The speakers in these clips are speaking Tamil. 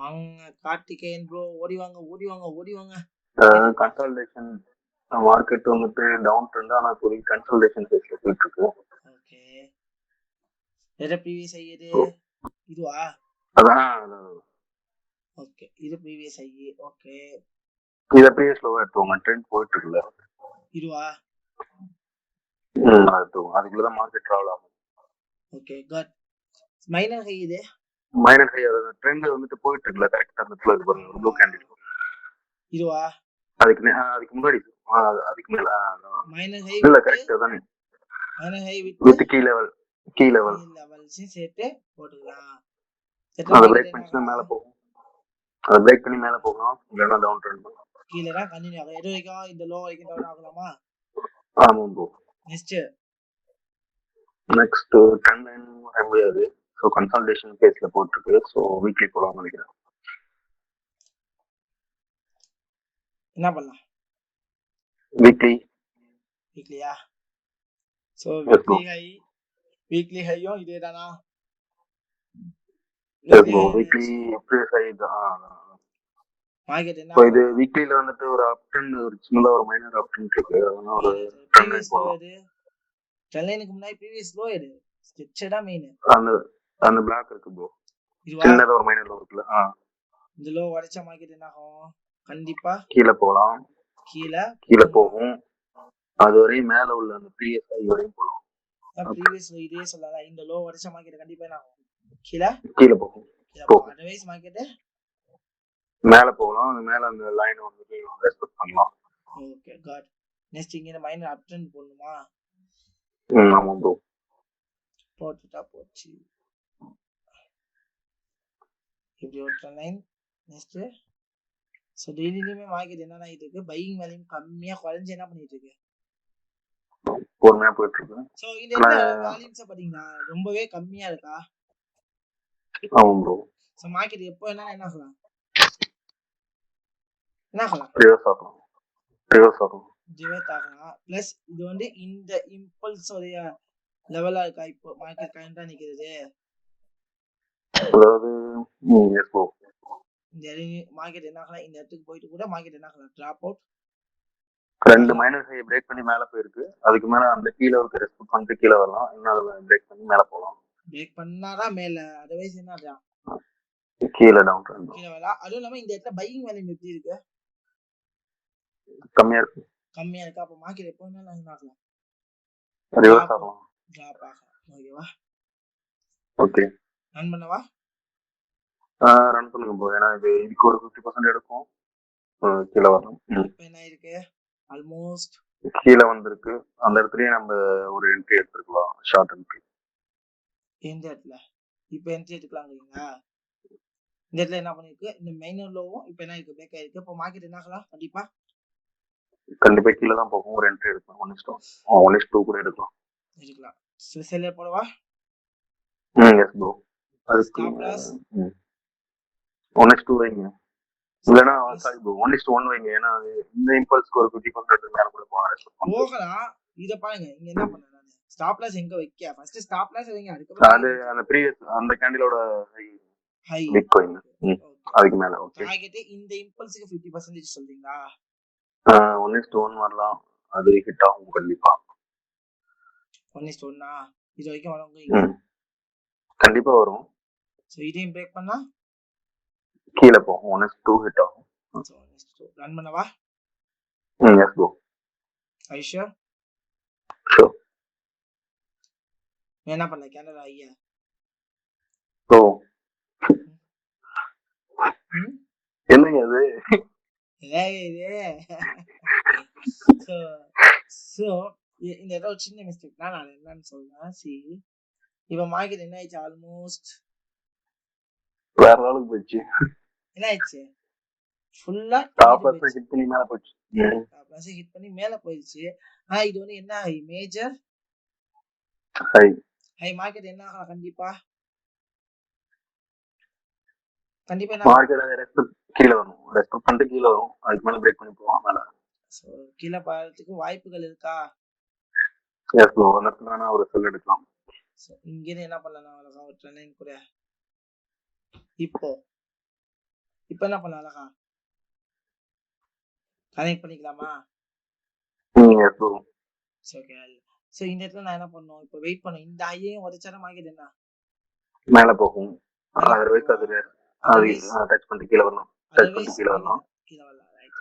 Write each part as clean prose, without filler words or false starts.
வாங்க கார்த்திகேயன் ப்ரோ, ஓடி வாங்க ஓடி வாங்க ஓடி வாங்க. கன்சல்டேஷன் மார்க்கெட் வந்துட்டு டவுன் ட்ரெண்ட், ஆனா இப்போதைக்கு கன்சல்டேஷன் ஃபேஸ்ல போயிட்டு இருக்கு. ஓகே, எதை ப்ரீவியஸ் ஐ எது இதுவா? அதான் ஓகே, இது ப்ரீவியஸ் ஐ. ஓகே, இதை ப்ரீவியஸ் லோவா எடுத்துவாங்க, ட்ரெண்ட் போயிட்டு இருக்குல்ல இதுவா? அதுக்குள்ளதான் மார்க்கெட் டிராவல் ஆகும். Okay got. மைனர் ஹை இது மைனர் ஹை ட்ரெண்ட் வந்துட்டு போயிட்டு இருக்குல்ல, கரெக்டா அந்த இடத்துல இருக்கு பாருங்க, ப்ளூ கேண்டில். இதுவா? அதுக்கு முன்னாடி அதுக்கு மேல மைனர் ஹை இல்ல, கரெக்ட் தானே. Minor high with key level levels சேர்த்து போட்டுக்கலாம். அதை பிரேக் பண்ணிச்சுன்னா மேல போகும், அதை பிரேக் பண்ணி மேல போகணும், இல்லைன்னா டவுன் ட்ரெண்ட் பண்ணும். கீழே தான் கண்டினியூ ஆகும். எது வரைக்கும்? இந்த லோ வரைக்கும் டவுன் ஆகலாமா? ஆமா ப்ரோ. நெக்ஸ்ட் ட்ரெண்ட் லைன் முடியாது. ஸோ கன்சல்டேஷன் பேஸ்ல போட்டுருக்கு. ஸோ வீக்லி போலாம் நினைக்கிறேன். என்ன பண்ணலாம்? வீக்லியா? ஸோ வீக்லி ஹையும் இதே தானா? வீக்லி ப்ரீவியஸ் ஹை தான். மார்க்கெட் என்ன? ஸோ இது வீக்லில வந்துட்டு ஒரு அப் ட்ரெண்ட், ஒரு சின்னதா ஒரு மைனர் அப் ட்ரெண்ட் இருக்கு. அதனால ஒரு ப்ரீவியஸ் லோ எது? ட்ரெண்ட்லைனுக்கு முன்னாடி ப்ரீவியஸ் லோ எது? ஸ்கெட்சடா மெயின் அந்த பிளாக் இருக்கு ப்ரோ, சின்னதா ஒரு மைனர் லோ இருக்குல்ல. இந்த லோ உடைச்சா மார்க்கெட் என்ன ஆகும்? கண்டிப்பா கீழே போகலாம், கீழே போகும். அது வரையும் மேல உள்ள அந்த ப்ரீவியஸ் ஹை வரையும் போகலாம். ப்ரீவியஸ் இதே சொல்லலாம். இந்த லோ உடைச்ச மார்க்கெட் கண்டிப்பா என்ன ஆகும்? கீழே போகும். அதர்வைஸ் மார்க்கெட் மேல போகலாம். அது மேல அந்த லைன் வந்து ரெஸ்பெக்ட் பண்ணலாம். Okay got. நெக்ஸ்ட் இங்க மைனர் அப் ட்ரெண்ட் போடணுமா? ஆமா ப்ரோ, போட்டுட்டா போச்சு. இப்படி ஒரு ட்ரெண்ட் லைன். நெக்ஸ்ட் ஸோ டெய்லியுமே மார்க்கெட் என்ன ஆகிட்டு இருக்கு? பையிங் வேல்யூம் கம்மியா குறைஞ்சு என்ன பண்ணிட்டு இருக்கு? பொறுமையா போயிட்டு இருக்கு. ஸோ இந்த இடத்துல வேல்யூம்ஸ் பாத்தீங்கன்னா ரொம்பவே கம்மியா இருக்கா? ஆமா ப்ரோ. ஸோ மார்க்கெட் எப்போ என்ன ஆகலாம்? என்ன ஆகலாம்? ரிவர்ஸ் ஆகலாம். பிளஸ் இது வந்து இந்த இம்பல்ஸ் உடைய லெவலா இருக்கா இப்போ மார்க்கெட் கரண்டா நிக்கிறது? அதாவது இந்த மார்க்கெட் என்ன ஆகலாம்? இந்த இடத்துக்கு போயிட்டு கூட மார்க்கெட் என்ன ஆகலாம்? Drop out. ரெண்டு மைனர் ஹை பிரேக் பண்ணி மேல போயிருக்கு. அதுக்கு மேல அந்த கீழே இருக்க ரெஸ்பெக்ட் பண்ணிட்டு கீழே வரலாம், இன்னும் அதை பிரேக் பண்ணி மேல போகலாம். பிரேக் பண்ணாதான் மேல, அதர்வைஸ் என்ன கீழே டவுன் ட்ரெண்ட் கீழே வரலாம். அதுவும் இல்லாம இந்த இடத்துல பையிங் வேல்யூம் எப்படி இருக்கு? கம்மியா இருக்கு. அப்ப மார்க்கெட் எப்போ என்ன ஆகலாம்? ரிவர்ஸ் ஆகலாம், டிராப் ஆகலாம். ஓகேவா? ஓகே, ரன் பண்ணவா? ரன் பண்ணுங்க ப்ரோ. ஏன்னா இதுக்கு ஒரு 50% எடுக்கும், கீழே வரணும். இப்போ என்ன இருக்கு? ஆல்மோஸ்ட் கீழே வந்திருக்கு. அந்த இடத்துலயே நம்ம ஒரு என்ட்ரி எடுத்துக்கலாம், ஷார்ட் என்ட்ரி. எந்த இடத்துல இப்போ என்ட்ரி எடுக்கலாங்கிறீங்களா? இந்த இடத்துல என்ன பண்ணிருக்கு? இந்த மைனர் லோவும் இப்போ என்ன இருக்கு? பிரேக் ஆயிருக்கு. இப்போ மார்க்கெட் என்ன ஆகலாம்? கண்டிப்பா கீழே தான் போகும். ஒரு என்ட்ரி எடுக்கலாம், 1:2 கூட எடுக்கலாம். செல்லர் போடவா? Yes bro. அதுக்கு 1:2 வைங்க, இல்லைன்னா சாரி ப்ரோ 1:1 வைங்க. ஏன்னா இந்த இம்பல்ஸ்க்கு ஒரு 50% மேல கூட போகலாம். இத பாருங்க, இங்க என்ன பண்ண நான் ஸ்டாப் லாஸ் எங்க வைக்க? ஃபர்ஸ்ட் ஸ்டாப் லாஸ் வைங்க, அதுக்கு அது அந்த ப்ரீவியஸ் அந்த கேண்டிலோட ஹை பிட்காயின் அதுக்கு மேல. ஓகே, டார்கெட் இந்த இம்பல்ஸ்க்கு 50% சொல்றீங்களா? 1:1 வரலாம். அது ஹிட் ஆகும் கண்டிப்பா. 1:1 இது வரைக்கும் வரும், கண்டிப்பா வரும். சோ இதையும் பிரேக் பண்ணா கீழ போகும், 1:2 ஹிட் ஆகும். ரன் பண்ணவா? Yes bro. Are you sure? Sure. என்ன பண்ணல கேனடா ஐயா? ப்ரோ என்னங்க அது? சோ இந்த ஏதோ சின்ன மிஸ்டேக் நான் என்னன்னு சொல்றேன். சி இப்ப மார்க்கெட் என்ன ஆயிடுச்சு? ஆல்மோஸ்ட் வேற லெவலுக்கு போயிடுச்சு. என்ன ஆயிடுச்சு? ஃபுல்லா டாப் லாஸ் ஹிட் பண்ணி மேல போயிடுச்சு. டாப் லாஸ் ஹிட் பண்ணி மேல போயிடுச்சு. இது வந்து என்ன ஹை? Major high. மார்க்கெட் என்ன ஆகலாம்? கண்டிப்பா என்ன மார்க்கெட் ரெஸ்பெக்ட் கீழ வரும், ரெஸ்பெக்ட் பண்ணிட்டு கீழ வரும். அதுக்கு மேல பிரேக் பண்ணி போவாங்க மேல. சோ கீழ போறதுக்கு வாய்ப்புகள் இருக்கா? எஸ் ப்ரோ, அதனால ஒரு செல் எடுக்கலாம். சோ இங்க என்ன பண்ணலாம்? அவ்வளவுதான் ஒரு ட்ரெண்ட் லைன் கூட இப்போ இப்போ என்ன பண்ணலாம் அழகா கனெக்ட் பண்ணிக்கலாமா? Yes bro. சரி ஓகே. ஸோ இந்த இடத்துல நான் என்ன பண்ணணும், இப்போ வெயிட் பண்ணணும். இந்த ஐயையும் உடைச்சாலும் மார்க்கெட் என்ன மேல போகும். மேல அதர்வைஸ் போகுமா? அது அதர்வைஸ் டச் பண்ணிட்டு கீழே வரணும். டச் பண்ணிட்டு கீழே வரணும். கீழே வரலாம். ரைட்.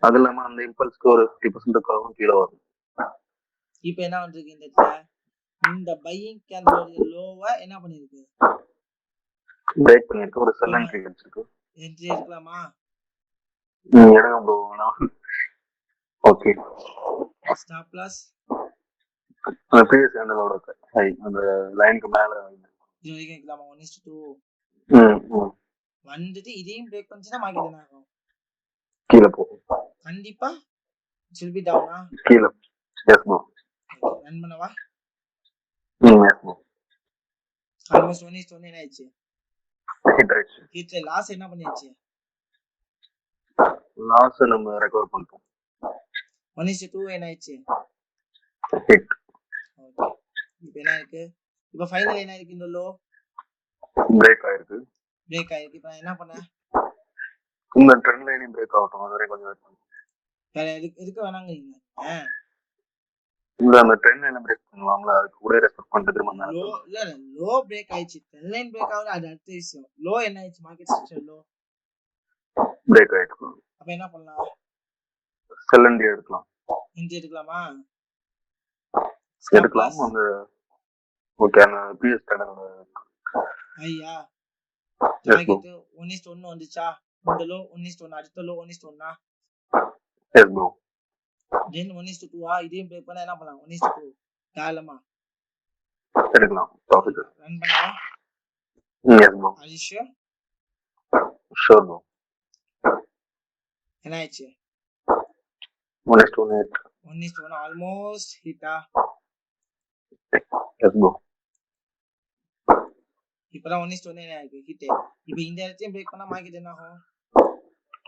அது இல்லாம அந்த இம்பல்ஸ்க்கு ஒரு 50% இருக்காகவும் கீழே வரும். இப்போ என்ன பண்ணிருக்கு இந்த இடத்துல இந்த பையிங் கேண்டலோட லோவை என்ன பண்ணிருக்கு பிரேக் பண்ணிருக்கு. ஒரு செல் என்ட்ரி வச்சிருக்கு. என்ட்ரி எடுக்கலாமா? எடுங்க ப்ரோ. ஓகே. ஸ்டாப் லாஸ் அந்த ப்ரீவியஸ் கேண்டலோட ஹை அந்த லைனுக்கு மேல இது வரைக்கும் எடுக்கலாமா? 1:2 வந்துட்டு இதையும் பிரேக் பண்ணிச்சுன்னா மார்க்கெட் என்ன ஆகும்? கீழே போகும். கண்டிப்பா வில் பி டவுனா? கீழே. Yes bro. ஓகே ரன் பண்ணவா? Yes bro. ஆல்மோஸ்ட் 1:1 என்ன ஆயிடுச்சு? ஹிட் ஆயிடுச்சு. ஹிட் லாஸ் என்ன பண்ணியாச்சு? லாஸ் நம்ம ரெக்கவர் பண்ணிட்டோம். 1:2 என்ன ஆயிடுச்சு? ஹிட். ஓகே. இப்போ என்ன இருக்கு? இப்போ ஃபைனல் என்ன இருக்கு? இந்த லோ பிரேக் ஆயிருக்கு. இப்போ நான் என்ன பண்ணேன்? இந்த ட்ரெண்ட் லைனையும் பிரேக் ஆகட்டும். அது வரைக்கும் கொஞ்சம் வெயிட் பண்ணுங்க. வேற எதுக்கு வேணாங்கிறீங்க? இந்த அந்த ட்ரெண்ட் லைனை பிரேக் பண்ணலாம்ல, அதுக்கு கூட ரெஸ்பெக்ட் பண்ணிட்டு திரும்ப மேல லோ இல்ல லோ பிரேக் ஆயிடுச்சு. ட்ரெண்ட் லைன் பிரேக் ஆகுது, அது அடுத்த விஷயம். லோ என்ன ஆயிடுச்சு? மார்க்கெட் ஸ்ட்ரக்சர் லோ பிரேக் ஆயிடுச்சு. அப்ப என்ன பண்ணலாம்? செல் என்ட்ரி எடுக்கலாம். என்ட்ரி எடுக்கலாமா? எடுக்கலாம். அந்த ஓகே அந்த பிஎஸ் கேண்டலோட ஐயா மார்க்கெட் 1:1 வந்துச்சா? இந்த லோ 1:1, அடுத்த லோ 1:1. S bro. தென் 1:2 இதையும் பிரேக் பண்ணா என்ன பண்ணலாம்? 1:2 தாராளமா எடுக்கலாம். ப்ராஃபிட் ரன் பண்ணவா? Yes bro. Are you sure? Sure bro. என்ன ஆயிடுச்சு? 1:1 ஆல்மோஸ்ட் ஹிட்டா? S bro. இப்பதான் 1:1 என்ன இருக்கு? ஹிட். இப்போ இந்த இடத்தையும் பிரேக் பண்ணா மார்க்கெட் என்ன ஆகும்?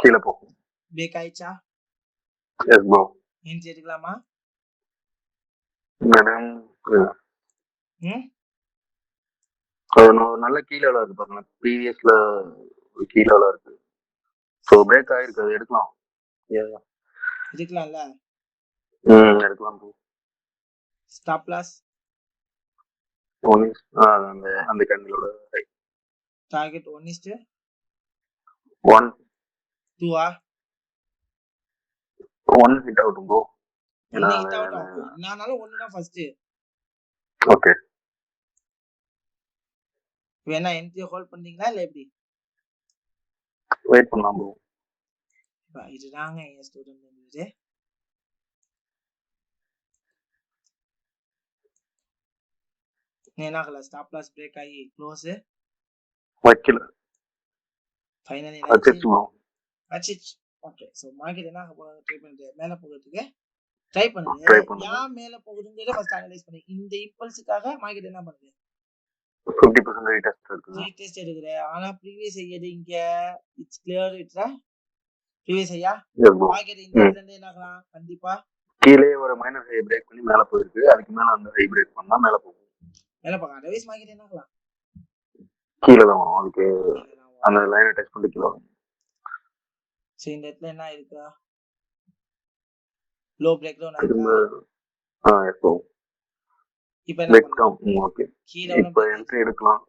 கீழே போகும். பிரேக் ஆயிடுச்சா? S bro. என்ட்ரி எடுக்கலாமா? நல்ல கீழே இருக்கு பாருங்க. ப்ரீவியஸ்ல கீழே இருக்கு. ஸோ பிரேக் ஆயிருக்கு. அது எடுக்கலாம். எடுக்கலாம்ல? எடுக்கலாம் ப்ரோ. ஸ்டாப் லாஸ் அந்த கேண்டலோட டார்கெட் 1:2 1 ஹிட் ஆகட்டும் ப்ரோ. ஹிட் ஆகட்டும். என்னாலும் 1 தான் ஃபர்ஸ்ட். ஓகே. வேணா என்ட்ரி ஹோல்ட் பண்றீங்களா இல்ல எப்படி? வெயிட் பண்ணலாம் ப்ரோ. இதுதாங்க என் ஸ்டூடெண்ட் இருந்தது. என்ன ஆகல? ஸ்டாப் லாஸ் பிரேக் ஆகி க்ளோஸ் வைக்கல. ஃபைனலி அச்சிச்சு. ஓகே. சோ மார்க்கெட் என்ன ட்ரை பண்ணுது? மேல போகிறதுக்கு ட்ரை பண்ணுது. ஏன் மேல போகுதுங்கறத ஃபர்ஸ்ட் அனலைஸ் பண்ணி இந்த இம்பல்ஸ்க்காக மார்க்கெட் என்ன பண்ணுது? 50% ரீடெஸ்ட் இருக்கு. ரீடெஸ்ட் எடுக்குது. ஆனா ப்ரீவியஸ் ஐயது இங்க இட்ஸ் கிளியர். இட்ஸ் ப்ரீவியஸ் ஐயா மார்க்கெட் இந்த இடத்துல இருந்து என்ன ஆகலாம்? கண்டிப்பா கீழே ஒரு மைனர் ஹை பிரேக் பண்ணி மேல போயிருக்கு. அதுக்கு மேல அந்த ஹை பிரேக் பண்ணா மேல போகும். மேல போகும். அதர்வைஸ் மார்க்கெட் என்ன ஆகலாம்? கீழே தான் வரும். அதுக்கு அந்த லைனை டச் பண்ணி கீழே வரும். சரி இந்த இடத்துல என்ன இருக்கு? லோ பிரேக் டவுன் ஆயிடுச்சு. இப்போ இப்போ என்ன பண்ணலாம்? ஓகே. இப்போ என்ட்ரி எடுக்கலாம்.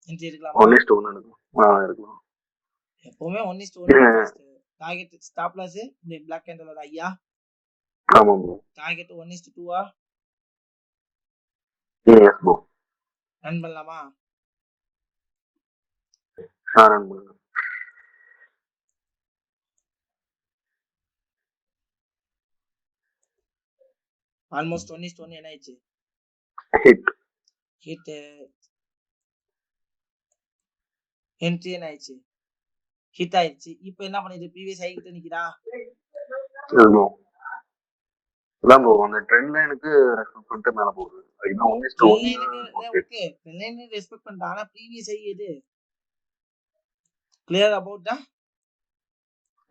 1:1 எடுக்கலாம். எடுக்கலாம். எப்பவுமே 1:1 ஃபர்ஸ்ட் டார்கெட் ஸ்டாப் லாஸ் இந்த பிளாக் கேண்டலோட ஐயா. ஆமா bro. Target 1:2 yes bro. Run பண்ணலாமா? ரன் பண்ணுங்க. ஆல்மோஸ்ட் 1:1 என்ன ஆயிடுச்சு? ஹிட். என்ட்ரி என்ன ஆயிடுச்சு? ஹிட் ஆயிடுச்சு. இப்போ என்ன பண்ணிட்டு ப்ரீவியஸ் ஹை கிட்ட நிக்குதா? அதான் ப்ரோ அந்த ட்ரெண்ட் லைனுக்கு ரெஸ்பெக்ட் பண்ணிட்டு மேல போகுது. இன்னும் 1:1 ஓகே. ட்ரெண்ட் லைனுக்கு ரெஸ்பெக்ட் பண்ணிட்டா. ஆனா ப்ரீவியஸ் ஹை எது? கிளியர் அபௌட் தா?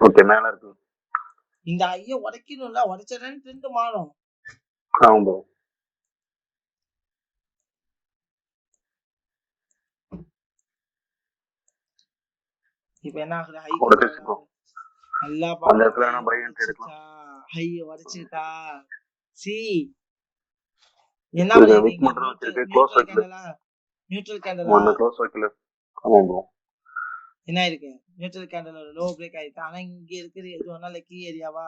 ஓகே மேல இருக்கு. இந்த ஐய உடைக்கணும்ல. உடைச்சறேன் ட்ரெண்ட் மாறும். ஆமா ப்ரோ. இப்போ என்ன ஆகுது ஹை உடைச்சிச்சு ப்ரோ. நல்லா அந்த இடத்துல வேணா பை என்ட்ரி எடுக்கலாம். ஹை உடைச்சிட்டா சி என்ன இது விக் பண்ணிருக்கீங்க மட்டும் வச்சிருக்கு. க்ளோஸ் வைக்கல. நியூட்ரல் கேண்டலா ஒன்னு க்ளோஸ் வைக்கல. ஆமா ப்ரோ. என்ன இருக்கு நியூட்ரல் கேண்டல் லோ பிரேக் ஆயிருக்கு. ஆனா இங்க இருக்குது எது ஒன்னால கீ ஏரியாவா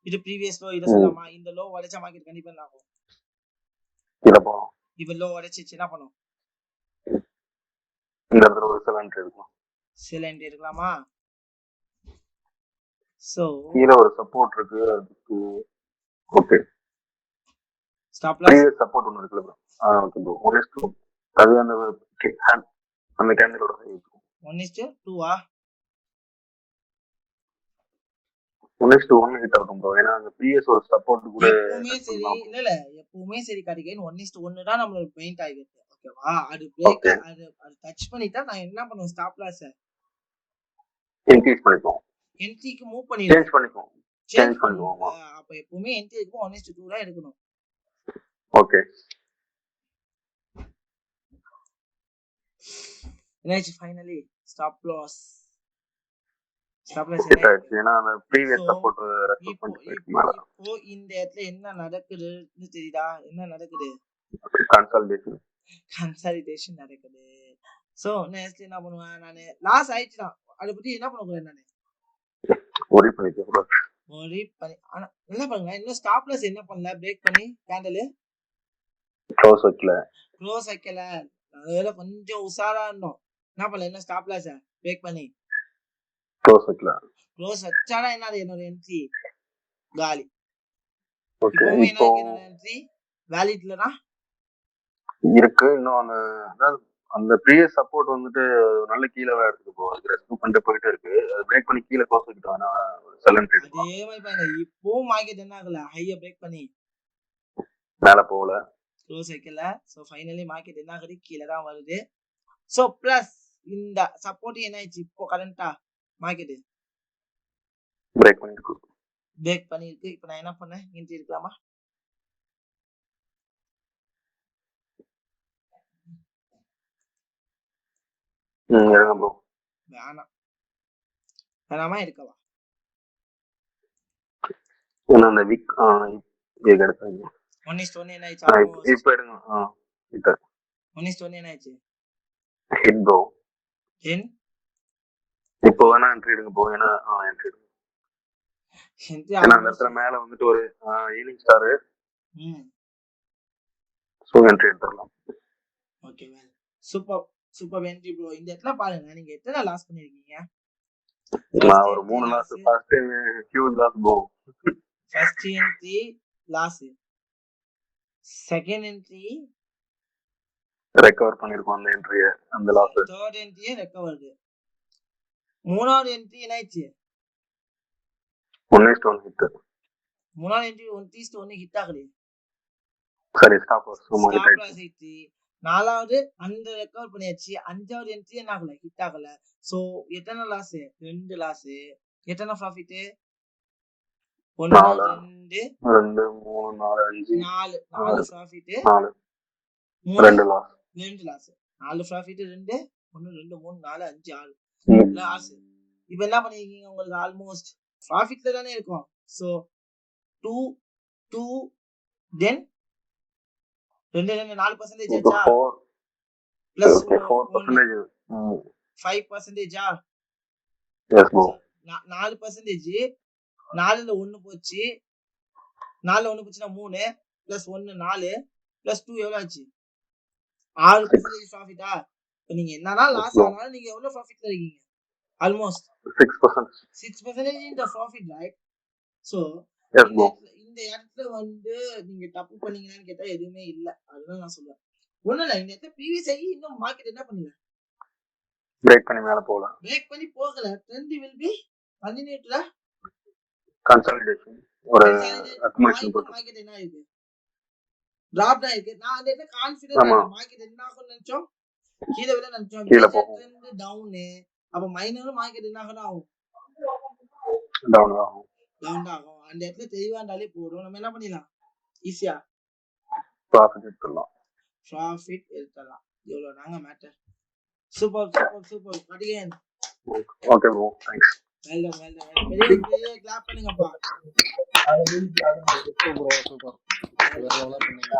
இது ப்ரீவியஸ் லோ இத சொல்லலாமா? இந்த லோ உடைச்சா மார்க்கெட் கண்டிப்பா என்ன ஆகும்? இத போறோம். இப்போ லோ உடைச்சிச்சு என்ன பண்ணும்? இந்த இடத்துல ஒரு செல் என்ட்ரி எடுக்கலாம். செல் என்ட்ரி எடுக்கலாமா? சோ கீழ ஒரு சப்போர்ட் இருக்கு. அதுக்கு okay. Stop loss previous support ஒன்னு இருக்குல ப்ரோ. Okay bro. 1:2 அது அந்த கேண்டலோட ஹை இருக்கும். 1:2 1:1 ஹிட் ஆகும் ப்ரோ. ஏன்னா அந்த ப்ரீவியஸ் ஒரு சப்போர்ட் கூட எப்பவுமே சரி இல்ல எப்பவுமே சரி கார்த்திகேயன் 1:1 தான் நம்மளோட மெயின் டார்கெட். ஓகேவா? அது பிரேக் அது டச் பண்ணிட்டா நான் என்ன பண்ணுவேன்? ஸ்டாப் லாஸ் இன்க்ரீஸ் பண்ணிப்போம். என்ட்ரிக்கு மூவ் பண்ணிடுவேன். சேஞ்ச் பண்ணுவோம். அப்ப எப்பவுமே என்ட்ரி இருக்கும் 1:2 தான் எடுக்கணும். ஓகே. என்னாச்சு ஃபைனலி ஸ்டாப் லாஸ் ஏன்னா அந்த ப்ரீவியஸ் சப்போர்ட் ரெஸ்பெக்ட் பண்ணிட்டு மேல இப்போ இந்த இடத்துல என்ன நடக்குதுன்னு தெரியுதா? என்ன நடக்குது? கன்சாலிடேஷன் நடக்குது. சோ நெக்ஸ்ட் என்ன பண்ணுவேன் நானு? லாஸ் ஆயிடுச்சுனா அத பத்தி என்ன பண்ண போறேன் நானு? worry பண்ணிக்க கூடாது. ஆனா என்ன பண்ணுங்க இன்னும் ஸ்டாப் லாஸ் என்ன பண்ணல? பிரேக் பண்ணி கேண்டல் க்ளோஸ் வைக்கல. அதனால கொஞ்சம் உஷாரா இருந்தோம். என்ன பண்ணல? இன்னும் ஸ்டாப் லாஸ் பிரேக் பண்ணி க்ளோஸ் வைக்கல. க்ளோஸ் வச்சானா என்னது? என்னோட என்ட்ரி காலி. ஓகே. இப்போ என்னோட என்ட்ரி வேலிட்லனா இருக்கு. இன்னும் அந்த ப்ரீவியஸ் சப்போர்ட் வந்துட்டு நல்ல கீழ எடுத்துட்டு போகுது. அது ரெஸ்ட் பண்ணிட்டு போயிட்டே இருக்கு. அது பிரேக் பண்ணி கீழ க்ளோஸ் வைக்கிட்டானா செல் என்ட்ரி எடுக்கலாம். அதே மாதிரி பாருங்க இப்போ மார்க்கெட் என்ன ஆகல? ஹைய பிரேக் பண்ணி மேல போகல. க்ளோஸ் வைக்கல. சோ ஃபைனலி மார்க்கெட் என்ன ஆகுது? கீழ தான் வருது. சோ பிளஸ் இந்த சப்போர்ட் என்ன ஆயிடுச்சு? இப்போ கரண்டா மார்க்கெட் பிரேக் பண்ணிருக்கு. இப்போ நான் என்ன பண்ணேன்? என்ட்ரி எடுக்கலாமா? எடுங்க ப்ரோ. வேணாமா எடுக்கவா? ஏன்னா அந்த வீக் எடுத்தாங்க. 1:1 என்ன ஆயிடுச்சு? இப்போ எடுங்க. இப்போ 1:1 என்ன ஆயிடுச்சு? Hit bro. இப்போ வேணா என்ட்ரி எடுங்க ப்ரோ. ஏன்னா என்ட்ரி எடுங்க. ஏன்னா அந்த இடத்துல மேல வந்துட்டு ஒரு ஈவினிங் ஸ்டார். சோ என்ட்ரி எடுத்துடலாம். Okay well super entry bro. இந்த இடத்துல பாருங்க நீங்க எத்தனை லாஸ் பண்ணிருக்கீங்க? நான் ஒரு 3 loss. First huge loss bro. First entry loss. Second entry recover பண்ணிருக்கோம் அந்த என்ட்ரியை. அந்த லாஸ். தேர்ட் என்ட்ரியே ரெக்கவர்டு. மூணாவது என்ட்ரி என்னாச்சு? 1:1 ஹிட். மூணாவது என்ட்ரி 1:1 ஹிட் ஆகல. சரி ஸ்டாப் லாஸ் ஹிட். நாலாவது அந்த ரெக்கவர் பண்ணியாச்சு. அஞ்சாவது என்ட்ரி என்ன ஆகல? ஹிட் ஆகல. சோ எத்தனை லாஸ்? 2 லாஸ். எத்தனை profit? 1 2 3 4 5 4 profit. 2 loss. 4 profit 2 1 2 3 4 5 6 loss. இப்போ என்ன பண்ணிருக்கீங்க? உங்களுக்கு ஆல்மோஸ்ட் ப்ராஃபிட்ல தானே இருக்கும். சோ 2 2 then 2 4% ஆச்சா? plus 4% 5%. yes bro. 4% 4ல 1 போச்சு. 4ல 1 போச்சுனா 3 plus 1 4 plus 2 எவ்வளவு ஆச்சு? 6% ப்ராஃபிட்டா? இப்போ நீங்க என்னதான் லாஸ் ஆனாலும் நீங்க எவ்வளவு ப்ராஃபிட்ல இருக்கீங்க? Almost 6% in the profit, right? So இந்த இடத்துல வந்து நீங்க தப்பு பண்ணீங்கன்னு கேட்டா எதுவுமே இல்ல. அதுதான் நான் சொல்றேன். ஒண்ணும் இல்ல. இந்த இடத்துல ப்ரீவியஸ் ஆகி இன்னும் மார்க்கெட் என்ன பண்ணல? பிரேக் பண்ணி மேல போகல. பிரேக் பண்ணி போகல. Trend will be continued to consolidation ஒரு அக்குமுலேஷன் போட்டு மார்க்கெட் என்ன ஆயிருக்கு? டிராப் தான் இருக்கு. நான் அந்த இடத்துல கான்ஃபிடன்ட் மார்க்கெட் என்ன ஆகும்னு நினைச்சோம்? கீழ விட நினைச்சோம். Trend down. அப்ப மைனரும் மார்க்கெட் என்ன ஆகும்? டவுன் ஆகும். அந்த இடத்துல தெளிவாண்டாலே போதும். நம்ம என்ன பண்ணிடலாம்? ஈஸியா ப்ராஃபிட் எடுத்துடலாம். இவ்வளவு நாங்க matter. Super. Again okay bro, thanks. பெரிய பெரிய கிளாப் பண்ணுங்கப்பா. சூப்பர் வேற லெவலா பண்ணீங்க.